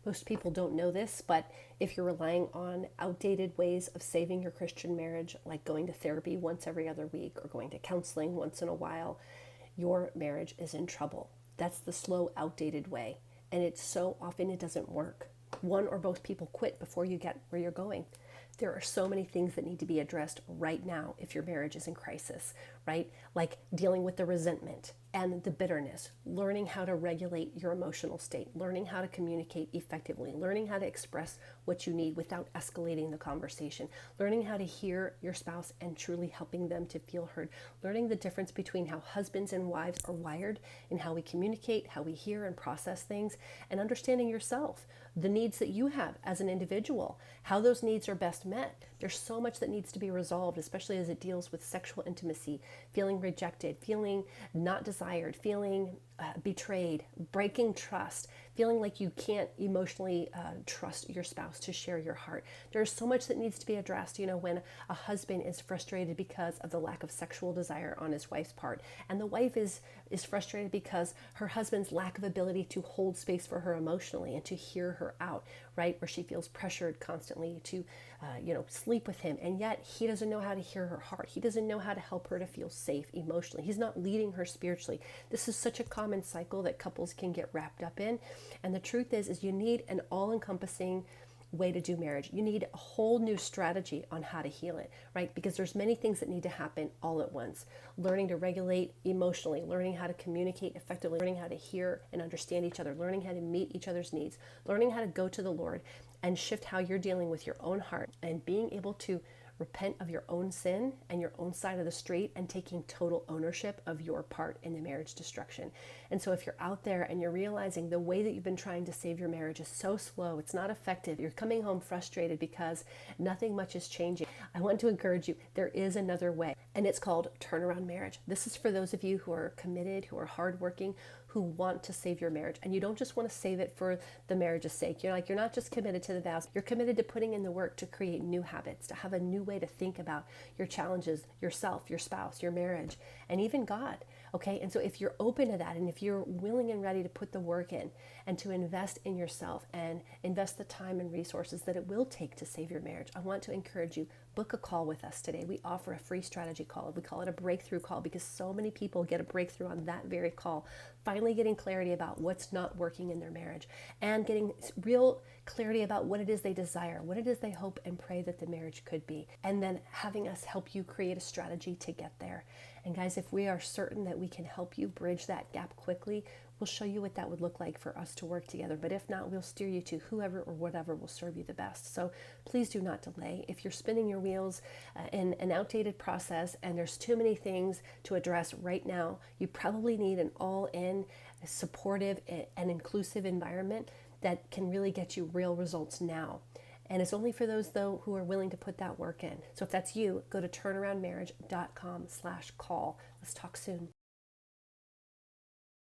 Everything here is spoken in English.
Most people don't know this, but if you're relying on outdated ways of saving your Christian marriage, like going to therapy once every other week or going to counseling once in a while, your marriage is in trouble. That's the slow, outdated way. And it's so often it doesn't work. One or both people quit before you get where you're going. There are so many things that need to be addressed right now if your marriage is in crisis, right? Like dealing with the resentment and the bitterness, learning how to regulate your emotional state, learning how to communicate effectively, learning how to express what you need without escalating the conversation, learning how to hear your spouse and truly helping them to feel heard, learning the difference between how husbands and wives are wired and how we communicate, how we hear and process things, and understanding yourself, the needs that you have as an individual, how those needs are best met. There's so much that needs to be resolved, especially as it deals with sexual intimacy, feeling rejected, feeling not desired, feeling betrayed, breaking trust, feeling like you can't emotionally trust your spouse to share your heart. There's so much that needs to be addressed. You know, when a husband is frustrated because of the lack of sexual desire on his wife's part, and the wife is frustrated because her husband's lack of ability to hold space for her emotionally and to hear her out, right? Where she feels pressured constantly to, sleep with him, and yet he doesn't know how to hear her heart. He doesn't know how to help her to feel safe emotionally. He's not leading her spiritually. This is such a common cycle that couples can get wrapped up in. And the truth is you need an all-encompassing way to do marriage. You need a whole new strategy on how to heal it, right? Because there's many things that need to happen all at once. Learning to regulate emotionally, learning how to communicate effectively, learning how to hear and understand each other, learning how to meet each other's needs, learning how to go to the Lord and shift how you're dealing with your own heart, and being able to repent of your own sin and your own side of the street and taking total ownership of your part in the marriage destruction. And so if you're out there and you're realizing the way that you've been trying to save your marriage is so slow, it's not effective, you're coming home frustrated because nothing much is changing, I want to encourage you, there is another way, and it's called turnaround marriage. This is for those of you who are committed, who are hardworking, who want to save your marriage. And you don't just want to save it for the marriage's sake. You're not just committed to the vows. You're committed to putting in the work to create new habits, to have a new way to think about your challenges, yourself, your spouse, your marriage, and even God. Okay, and so if you're open to that, and if you're willing and ready to put the work in and to invest in yourself and invest the time and resources that it will take to save your marriage, I want to encourage you, book a call with us today. We offer a free strategy call. We call it a breakthrough call because so many people get a breakthrough on that very call, finally getting clarity about what's not working in their marriage and getting real clarity about what it is they desire, what it is they hope and pray that the marriage could be, and then having us help you create a strategy to get there. And guys, if we are certain that we can help you bridge that gap quickly, we'll show you what that would look like for us to work together. But if not, we'll steer you to whoever or whatever will serve you the best. So please do not delay. If you're spinning your wheels in an outdated process and there's too many things to address right now, you probably need an all-in, supportive, and inclusive environment that can really get you real results now. And it's only for those, though, who are willing to put that work in. So if that's you, go to turnaroundmarriage.com/call. Let's talk soon.